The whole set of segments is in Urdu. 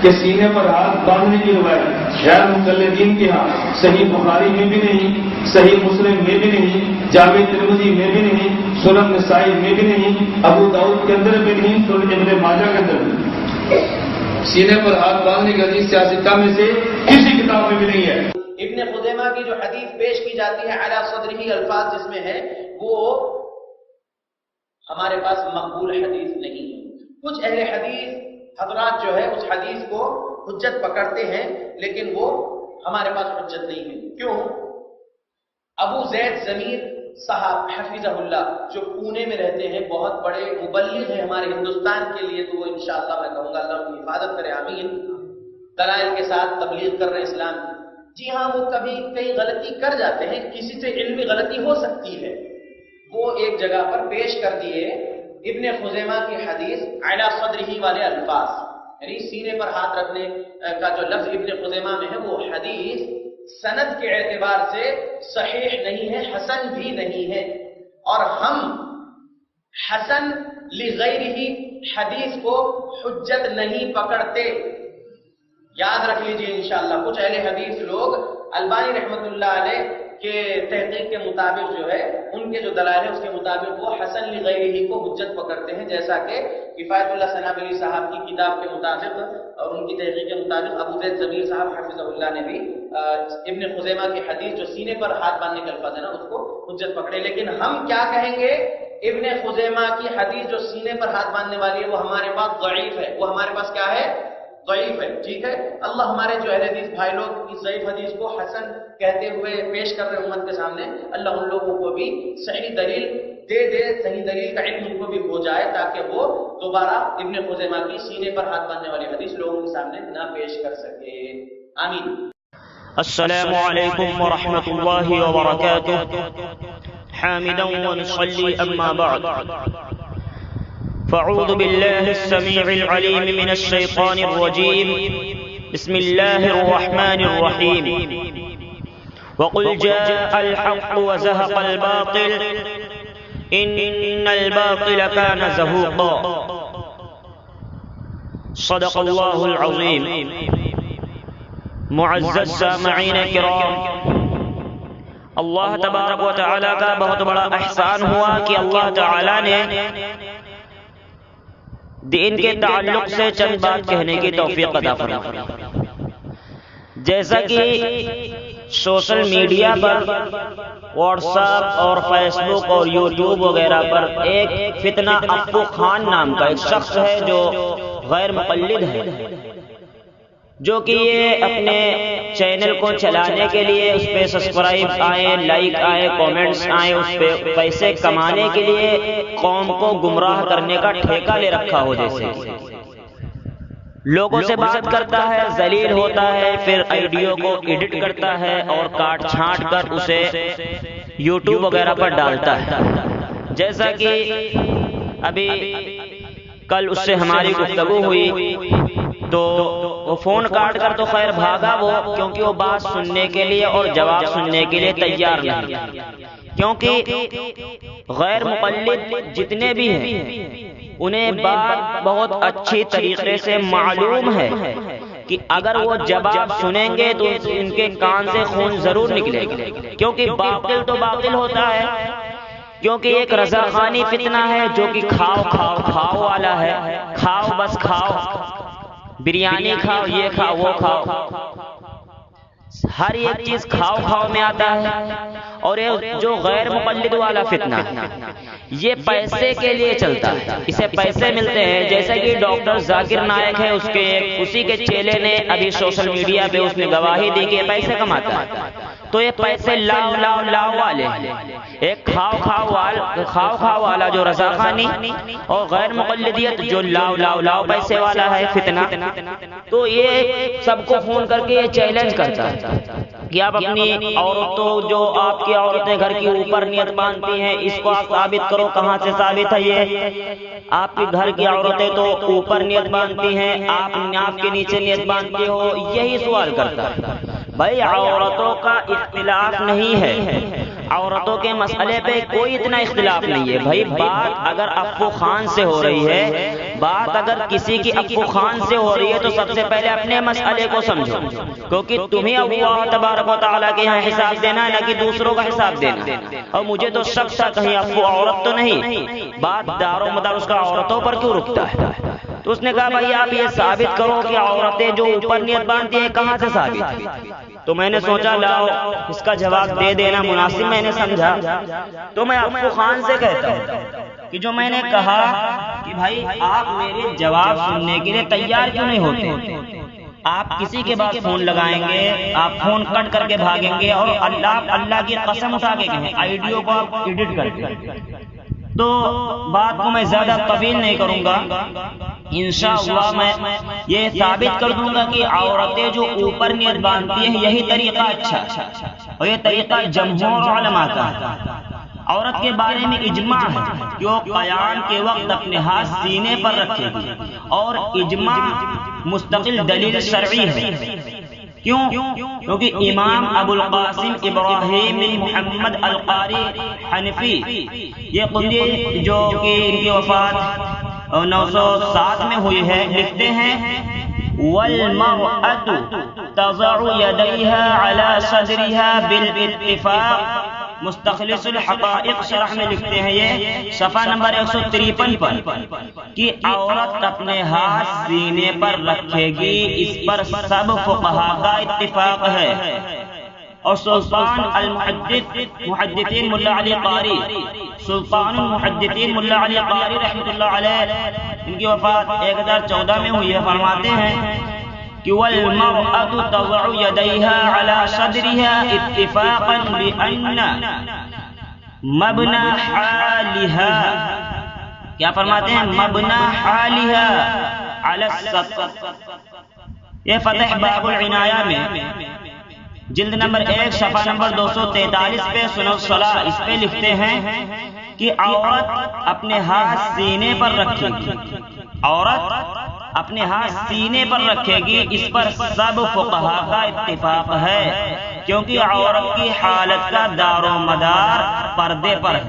کہ سینے پر ہاتھ باندھنے کی روایت غیر مقلدین کے ہاں صحیح بخاری میں بھی نہیں، صحیح مسلم میں بھی نہیں، جامع ترمذی میں بھی نہیں، سنن نسائی میں بھی نہیں، ابو داؤد کے اندر بھی نہیں، سنن ابن ماجہ کے اندر بھی سینے پر ہاتھ باندھنے کی حدیث سیاستہ میں سے کسی کتاب میں بھی نہیں ہے۔ ابن خزیمہ کی جو حدیث پیش کی جاتی ہے علی صدرہ الفاظ جس میں ہے وہ ہمارے پاس مقبول حدیث نہیں ہے۔ کچھ اہل حدیث حضرات جو ہے اس حدیث کو حجت پکڑتے ہیں لیکن وہ ہمارے پاس حجت نہیں ہے۔ کیوں؟ ابو زید ضمیر صاحب حفظہ اللہ جو پونے میں رہتے ہیں، بہت بڑے مبلغ ہیں ہمارے ہندوستان کے لیے، تو وہ انشاءاللہ میں کہوں گا اللہ ان کی حفاظت کرے، آمین، دلائل کے ساتھ تبلیغ کر رہے اسلام۔ جی ہاں، وہ کبھی کئی غلطی کر جاتے ہیں، کسی سے علمی غلطی ہو سکتی ہے، وہ ایک جگہ پر پیش کر دیے ابن خزیمہ کی حدیث علی صدرہ والے الفاظ، یعنی سینے پر ہاتھ رکھنے کا جو لفظ ابن خزیمہ میں ہے وہ حدیث سند کے اعتبار سے صحیح نہیں ہے، حسن بھی نہیں ہے، اور ہم حسن لغیرہ حدیث کو حجت نہیں پکڑتے۔ یاد رکھ لیجئے انشاءاللہ، کچھ اہل حدیث لوگ البانی رحمۃ اللہ علیہ کے تحقیق کے مطابق جو ہے ان کے جو دلائل ہیں اس کے مطابق وہ حسن لغیرہ کو حجت پکڑتے ہیں، جیسا کہ کفایت اللہ سنابلی صاحب کی کتاب کے مطابق اور ان کی تحقیق کے مطابق ابو زید ضمیر صاحب حفظہ اللہ نے بھی ابن خزیمہ کی حدیث جو سینے پر ہاتھ باندھنے کا الفاظ ہے نا اس کو حجت پکڑے۔ لیکن ہم کیا کہیں گے؟ ابن خزیمہ کی حدیث جو سینے پر ہاتھ باندھنے والی ہے وہ ہمارے پاس ضعیف ہے، وہ ہمارے پاس کیا ہے؟ ضعیف ہے، ٹھیک ہے۔ اللہ ہمارے جو اہل حدیث بھائی لوگ اس ضعیف حدیث کو حسن کہتے ہوئے پیش کر رہے امت کے سامنے، اللہ ان لوگوں کو بھی صحیح دلیل دے دے، صحیح دلیل کا علم ان کو بھی ہو جائے تاکہ وہ دوبارہ ابن خزیمہ کی سینے پر ہاتھ باندھنے والی حدیث لوگوں کے سامنے نہ پیش کر سکے، آمین۔ السلام علیکم ورحمۃ اللہ وبرکاتہ، حامدا ونصلي أما بعد، فاعوذ بالله السميع العليم من الشيطان الرجيم، بسم الله الرحمن الرحيم، وقل جاء الحق وزهق الباطل إن الباطل كان زهوقا، صدق الله العظيم۔ معزز سامعین کرام، اللہ تبارک و تعالیٰ کا بہت بڑا احسان ہوا کہ اللہ تعالیٰ نے دین کے تعلق سے چند بات کہنے کی توفیق عطا فرمائی۔ جیسا کہ سوشل میڈیا پر واٹس ایپ اور فیس بک اور یوٹیوب وغیرہ پر ایک فتنہ افو خان نام کا ایک شخص ہے جو غیر مقلد ہے، جو کہ یہ اپنے چینل کو چلانے کے لیے اس پہ سبسکرائب آئے، لائک آئے، کومنٹس آئے، اس پہ پیسے کمانے کے لیے قوم کو گمراہ کرنے کا ٹھیکہ لے رکھا ہو، جیسے لوگوں سے بات کرتا ہے، ذلیل ہوتا ہے، پھر ویڈیو کو ایڈٹ کرتا ہے اور کاٹ چھانٹ کر اسے یوٹیوب وغیرہ پر ڈالتا ہے۔ جیسا کہ ابھی کل اس سے ہماری گفتگو ہوئی تو وہ فون کاٹ کر تو خیر بھاگا وہ، کیونکہ وہ بات سننے کے لیے اور جواب سننے کے لیے تیار نہیں، کیونکہ غیر مقلد جتنے بھی ہیں انہیں بات بہت اچھی طریقے سے معلوم ہے کہ اگر وہ جواب سنیں گے تو ان کے کان سے خون ضرور نکلے گا، کیونکہ باطل تو باطل ہوتا ہے، کیونکہ ایک رضاخانی فتنہ ہے جو کہ کھاؤ کھاؤ کھاؤ والا ہے، کھاؤ بس کھاؤ، بریانی کھاؤ، یہ کھاؤ وہ کھاؤ، ہر ایک چیز کھاؤ کھاؤ میں آتا ہے۔ اور یہ جو غیر مقلد والا فتنہ ہے یہ پیسے کے لیے چلتا ہے، اسے پیسے ملتے ہیں، جیسے کہ ڈاکٹر ذاکر نائک ہے، اسی کے چیلے نے ابھی سوشل میڈیا پہ اس نے گواہی دی کہ یہ پیسے کماتا ہے، تو یہ پیسے لاؤ لاؤ لاؤ والے ہیں، ایک کھاؤ کھاؤ والا جو رضاخانی اور غیر مقلدیت جو لاؤ لاؤ لاؤ پیسے والا ہے فتنہ، تو یہ سب کو فون کر کے یہ چیلنج کرتا ہے کہ آپ اپنی عورتوں، جو آپ کی عورتیں گھر کی اوپر نیت باندھتی ہیں، اس کو آپ ثابت کرو، کہاں سے ثابت ہے یہ؟ آپ کے گھر کی عورتیں تو اوپر نیت باندھتی ہیں، آپ کے نیچے نیت باندھتی ہو، یہی سوال کرتا ہے۔ بھائی عورتوں کا اختلاف نہیں ہے، عورتوں کے مسئلے پہ کوئی اتنا اختلاف نہیں ہے، بھائی بات اگر افو خان سے ہو رہی ہے، بات اگر کسی کی افو خان سے ہو رہی ہے تو سب سے پہلے اپنے مسئلے کو سمجھو، کیونکہ تمہیں اللہ تبارک و تعالیٰ کے یہاں حساب دینا ہے، نہ کہ دوسروں کا حساب دینا۔ اور مجھے تو شک تھا کہیں افو عورت تو نہیں، بات دار و مدار اس کا عورتوں پر کیوں رکتا ہے؟ تو اس نے کہا بھائی آپ یہ ثابت کرو کہ عورتیں جو اوپر نیت باندھتی ہیں کہاں سے ثابت؟ تو میں نے سوچا لاؤ اس کا جواب دے دینا مناسب میں نے سمجھا، تو میں افو خان سے کہتا ہوں کہ جو میں نے کہا کہ بھائی آپ میرے جواب سننے کے لیے تیار کیوں نہیں ہوتے؟ آپ کسی کے بعد فون لگائیں گے، آپ فون کٹ کر کے بھاگیں گے اور اللہ کی قسم اٹھا کے کہیں آئیڈیو کو آپ ایڈٹ کر دیں۔ تو بات کو میں زیادہ طویل نہیں کروں گا، انشاءاللہ میں یہ ثابت کر دوں گا کہ عورتیں جو اوپر نیت باندھتی ہیں یہی طریقہ اچھا اور یہ طریقہ جمہور علماء کا ہے۔ عورت کے بارے میں اجماع ہے کہ وہ قیام کے وقت اپنے ہاتھ سینے پر رکھے گی، اور اجماع مستقل دلیل شرعی ہے۔ کیوں؟ کیونکہ امام ابو القاسم ابراہیم بن محمد القاری حنفی، یہ قدی جو کہ ان کی وفات 907 میں ہوئی ہے، لکھتے ہیں وَالْمَرْأَةُ تَضَعُ يَدَيْهَا عَلَى صَدْرِهَا بِالْاتِّفَاقِ، مستخلص الحقائق شرح میں لکھتے ہیں یہ صفحہ نمبر 153 پر کہ عورت اپنے ہاتھ سینے پر رکھے گی، اس پر سب فقہاء کا اتفاق ہے۔ اور سلطان المحدثین ملا علی قاری، سلطان المحدثین ملا علی قاری رحمۃ اللہ علیہ، ان کی وفات 1014 میں ہوئی ہے، فرماتے ہیں کہ وَالْمَرْأَةُ تَضَعُ يَدَيْهَا عَلَى صَدْرِهَا اتِّفَاقًا بِأَنَّ مَبْنَى حَالِهَا، کیا فرماتے ہیں؟ مَبْنَى حَالِهَا عَلَى السَّطْرِ۔ یہ فتح باب العنایہ میں جلد نمبر 1 صفحہ نمبر 243 پہ سنو الصلاۃ، اس پہ لکھتے ہیں کہ عورت اپنے ہاتھ سینے پر رکھے گی، عورت اپنے ہاتھ سینے پر رکھے گی، اس پر سب فقہاء کا اتفاق ہے، کیونکہ عورت کی حالت کا دار و مدار پردے پر ہے۔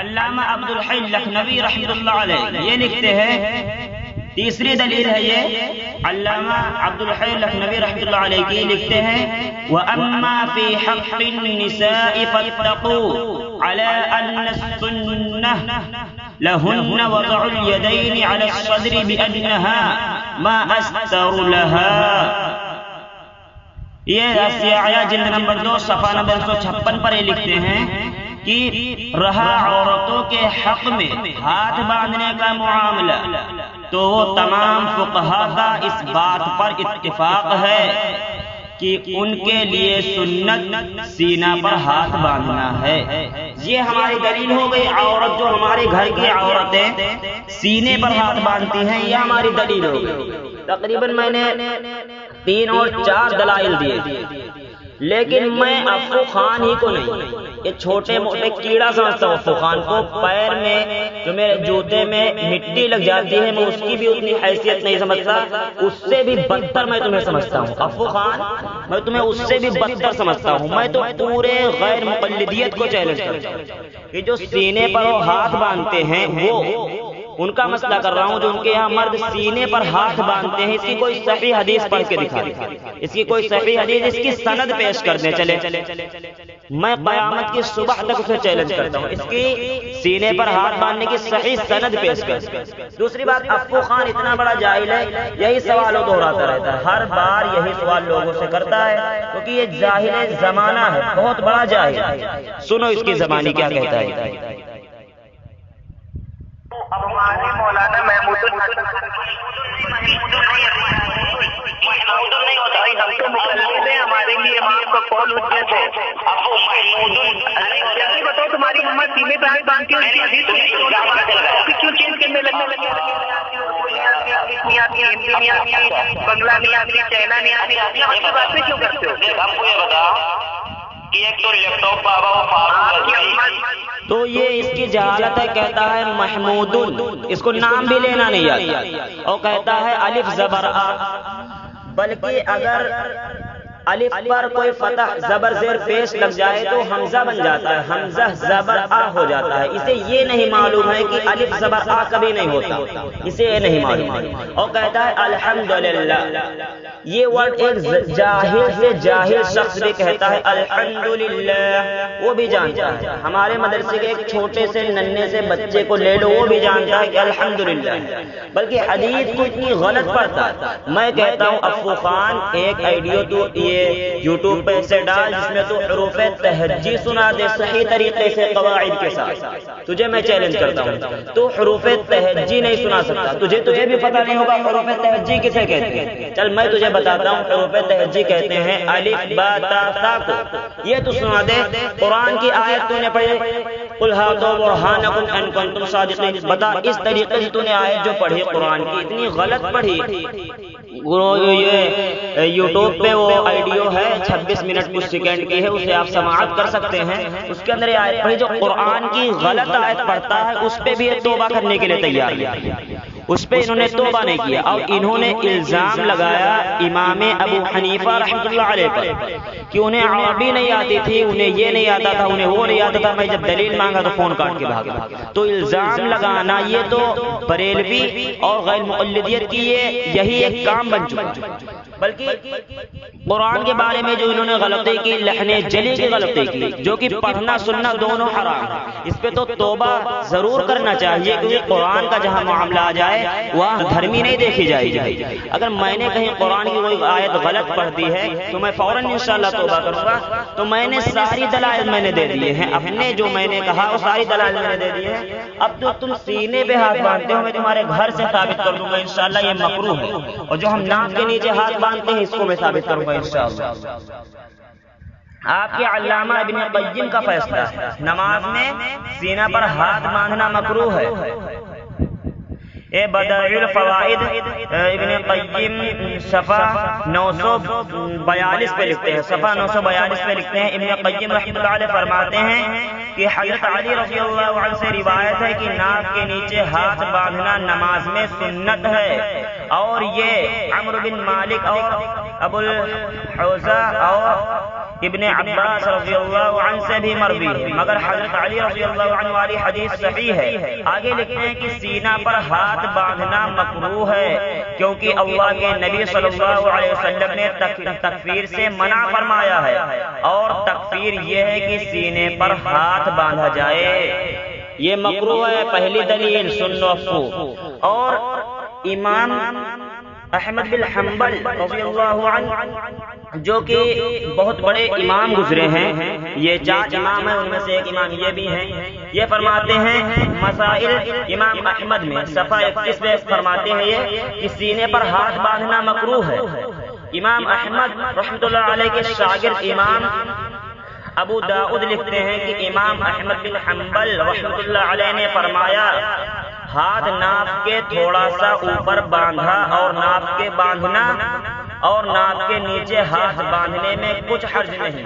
علامہ عبدالحی لکھنوی رحمۃ اللہ علیہ یہ لکھتے ہیں، تیسری دلیل ہے یہ علامہ عبدالحی لکھنوی رحمۃ اللہ علیہ کی، لکھتے ہیں وَأَمَّا فِي حَقِّ النِّسَاءِ فَاتَّقُوا عَلَىٰ أَنَّ السُّنَّةَ لَهُنَّ وَضَعُ الْيَدَيْنِ عَلَى الصَّدْرِ بِأَنَّهَا مَا أَسْتَرُ لَهَا۔ یہ سیاحیہ جلد نمبر 2 صفحہ نمبر 156 پر یہ لکھتے ہیں کہ رہا عورتوں کے حق میں ہاتھ باندھنے کا معاملہ، تو وہ تمام فقہاء کا اس بات پر اتفاق ہے کہ ان کے لیے سنت سینہ پر ہاتھ باندھنا ہے۔ یہ ہماری دلیل ہو گئی، عورت جو ہمارے گھر کی عورتیں سینے پر ہاتھ باندھتی ہیں، یہ ہماری دلیل ہو گئی۔ تقریباً میں نے 3 اور 4 دلائل دیے، لیکن میں افو خان ہی کو نہیں، یہ چھوٹے موٹے کیڑا سمجھتا ہوں افو خان کو، پیر میں جو میرے جوتے میں مٹی لگ جاتی ہے میں اس کی بھی اتنی حیثیت نہیں سمجھتا، اس سے بھی بدتر میں تمہیں سمجھتا ہوں افو خان، میں تمہیں اس سے بھی بدتر سمجھتا ہوں۔ میں تو پورے غیر مقلدیت کو چیلنج کرتا ہوں کہ جو سینے پر وہ ہاتھ باندھتے ہیں وہ ان کا مسئلہ کر رہا ہوں، جو ان کے یہاں مرد سینے پر ہاتھ باندھتے ہیں، اس کی کوئی صحیح حدیث پڑھ کے دکھا دیں، اس کی کوئی صحیح حدیث، اس کی سند پیش کر دیں۔ چلے میں قیامت کی صبح تک اسے چیلنج کرتا ہوں، اس کی سینے پر ہاتھ باندھنے کی صحیح سند پیش کر۔ دوسری بات، افو خان اتنا بڑا جاہل ہے، یہی سوالوں دہراتا رہتا ہے، ہر بار یہی سوال لوگوں سے کرتا ہے، کیونکہ یہ جاہل زمانہ ہے، بہت بڑا جاہل ہے۔ سنو اس کی زبانی کیا کہتا ہے۔ ہمارے مولانا محمود نہیں ہوتا، ہم تو مقلد ہیں، ہمارے لیے امام کا قول حجت ہے۔ جلدی بتاؤ تمہاری امت سینے پہ ہاتھ باندھ کے اس کی حدیث کیوں چینج کرنے لگے؟ بنگلہ نہیں آتی، چائنا نہیں آتی، ہم کی باتیں کیوں کرتے ہو؟ ہم کو یہ بتا کہ ایک تو لیپ ٹاپ تو یہ اس کی جہالت ہے، کہتا ہے محمود، اس کو نام بھی لینا نہیں آتا، اور کہتا ہے الف زبر آ، بلکہ اگر الف پر کوئی فتح زبر زیر پیش لگ جائے تو حمزہ بن جاتا ہے، حمزہ زبر آ ہو جاتا ہے. اسے یہ نہیں معلوم ہے کہ الف زبر آ کبھی نہیں ہوتا، اسے یہ نہیں معلوم ہے. اور کہتا ہے الحمدللہ. یہ ورڈ ایک جاہل سے جاہل شخص بھی کہتا ہے الحمدللہ، وہ بھی جانتا ہے. ہمارے مدرسے کے ایک چھوٹے سے ننھے سے بچے کو لے لو، وہ بھی جانتا ہے کہ الحمدللہ. بلکہ حدیث کو اتنی غلط پڑھتا ہے. میں کہتا ہوں افو خان ایک آئیڈیو تو یہ یوٹیوب پہ سے ڈال جس میں تو حروف تہجی سنا دے صحیح طریقے سے قواعد کے ساتھ. تجھے میں چیلنج کرتا ہوں، تو حروف تہجی نہیں سنا سکتا. تجھے بھی پتہ نہیں ہوگا حروف تہجی کسے کہتے ہیں. چل میں تجھے بتاتا ہوں. حروف تہجی کہتے ہیں الف با تا سا کو. یہ تو سنا دے. قرآن کی آیت تو نے پڑھی قل ہاتوا برہانکم ان کنتم صادقین. بتا اس طریقے سے تو نے آیت جو پڑھی قرآن کی اتنی غلط پڑھی. یہ یوٹیوب پہ وہ آئیڈیو ہے 26 منٹ کچھ سیکنڈ کی ہے، اسے آپ سماعت کر سکتے ہیں. اس کے اندر یہ آیت پڑھی جو قرآن کی غلط آیت پڑھتا ہے اس پہ بھی یہ توبہ کرنے کے لیے تیار ہے. اس پہ انہوں نے توبہ نہیں کیا اور انہوں نے الزام لگایا امام ابو حنیفہ رحمۃ اللہ علیہ پر کہ انہیں عربی نہیں آتی تھی، انہیں یہ نہیں آتا تھا، انہیں وہ نہیں آتا تھا. میں جب دلیل مانگا تو فون کاٹ کے بھاگا. تو الزام لگانا یہ تو بریلوی اور غیر مقلدیت کی یہی ایک کام بن چکا. بلکہ قرآن کے بارے میں جو انہوں نے غلطی کی، لحن جلی کی غلطی کی، جو کہ پڑھنا سننا دونوں حرام. اس پہ تو توبہ ضرور کرنا چاہیے کیونکہ قرآن کا جہاں معاملہ آ جائے وہاں دھرمی نہیں دیکھی جائے گی. اگر میں نے کہیں قرآن کی کوئی آیت غلط پڑھ دی ہے تو میں فوراً انشاءاللہ توبہ کروں گا. تو میں نے ساری دلائل میں نے دے دیے ہیں، اپنے جو میں نے کہا وہ ساری دلائل میں نے دے دیے ہیں. اب جو تم سینے پہ ہاتھ باندھتے ہو میں تمہارے گھر سے ثابت کر دوں گا انشاءاللہ یہ مکروہ ہے. اور جو ہم ناک کے نیچے ہاتھ باندھتے ہیں اس کو میں ثابت کروں گا انشاءاللہ. آپ کے علامہ ابن قیم کا فیصلہ ہے نماز میں سینہ پر ہاتھ باندھنا مکروہ ہے. بدائع الفوائد ابن قیم صفحہ 942 پہ لکھتے ہیں، صفحہ 942 پہ لکھتے ہیں. ابن قیم رحمۃ اللہ علیہ فرماتے ہیں کہ حضرت علی رضی اللہ عنہ سے روایت ہے کہ ناک کے نیچے ہاتھ باندھنا نماز میں سنت ہے. اور یہ عمرو بن مالک اور ابو الحوزہ اور ابن عباس رضی اللہ عنہ سے بھی مروی ہے، مگر حضرت علی رضی اللہ عنہ والی حدیث صحیح ہے. آگے لکھتے ہیں کہ سینہ پر ہاتھ باندھنا مکروہ ہے کیونکہ اللہ کے نبی صلی اللہ علیہ وسلم نے تکفیر سے منع فرمایا ہے. اور تکفیر یہ ہے کہ سینے پر ہاتھ باندھا جائے، یہ مکروہ ہے. پہلی دلیل سنو. اور امام احمد بن حنبل رضی اللہ عنہ جو کہ بہت بڑے امام گزرے ہیں، یہ 4 امام ہیں ان میں سے ایک امام یہ بھی ہیں، یہ فرماتے ہیں مسائل امام احمد میں صفحہ 31 میں فرماتے ہیں یہ کہ سینے پر ہاتھ باندھنا مکروہ ہے. امام احمد رحمۃ اللہ علیہ کے شاگرد امام ابو داؤد لکھتے ہیں کہ امام احمد بن حنبل رحمۃ اللہ علیہ نے فرمایا ہاتھ ناف کے تھوڑا سا اوپر باندھا اور ناف کے باندھنا اور ناف کے نیچے ہاتھ باندھنے میں کچھ حرج نہیں،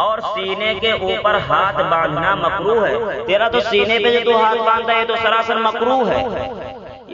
اور سینے کے اوپر ہاتھ باندھنا مکروہ ہے. تیرا تو سینے پہ جو تو ہاتھ باندھتا ہے تو سراسر مکروہ ہے.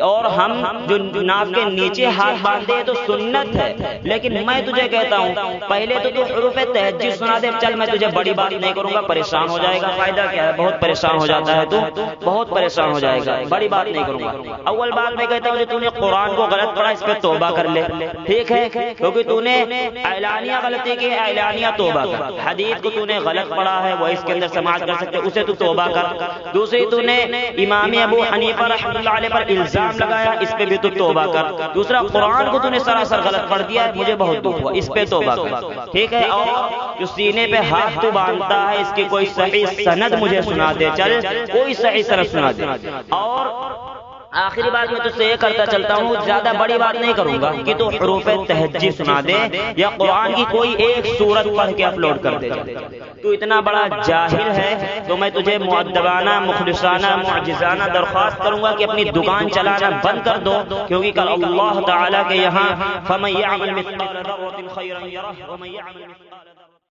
اور ہم جو ناف کے نیچے ہاتھ باندھتے ہیں تو سنت ہے. لیکن میں تجھے کہتا ہوں پہلے تو حروف تہجی سنا دے. چل میں تجھے بڑی بات نہیں کروں گا، پریشان ہو جائے گا. فائدہ کیا ہے؟ بہت پریشان ہو جاتا ہے تو بہت پریشان ہو جائے گا. بڑی بات نہیں کروں گا. اول بات میں کہتا ہوں کہ تو نے قرآن کو غلط پڑھا، اس پہ توبہ کر لے. ٹھیک ہے؟ کیونکہ تو نے اعلانیہ غلطی کی، اعلانیہ توبہ کر. حدیث کو تو نے غلط پڑھا ہے وہ اس کے اندر سماعت کر سکتے، اسے تو توبہ کر. دوسری تو نے امام ابو حنیفہ رحمۃ اللہ علیہ پر الزام لگایا، اس پہ بھی تو توبہ کر. دوسرا قرآن کو تو نے سراسر غلط پڑھ دیا، مجھے بہت دکھ ہوا، اس پہ توبہ کر. ٹھیک ہے؟ اور جو سینے پہ ہاتھ تو باندھتا ہے اس کی کوئی صحیح سند مجھے سنا دے. چل کوئی صحیح سند سنا دے. اور آخری بات میں تجھ سے یہ کرتا چلتا ہوں، زیادہ بڑی بات نہیں کروں گا کہ تو حروف تہجی سنا دے یا قرآن کی کوئی ایک سورت پڑھ کے اپلوڈ کر دے. تو اتنا بڑا جاہل ہے تو میں تجھے مؤدبانہ مخلصانہ معجزانہ درخواست کروں گا کہ اپنی دکان چلانا بند کر دو، کیونکہ کل اللہ تعالیٰ کے یہاں فَمَن يَعْمَلْ مِثْقَالَ ذَرَّةٍ خَيْرًا يَرَهُ وَمَن يَعْمَلْ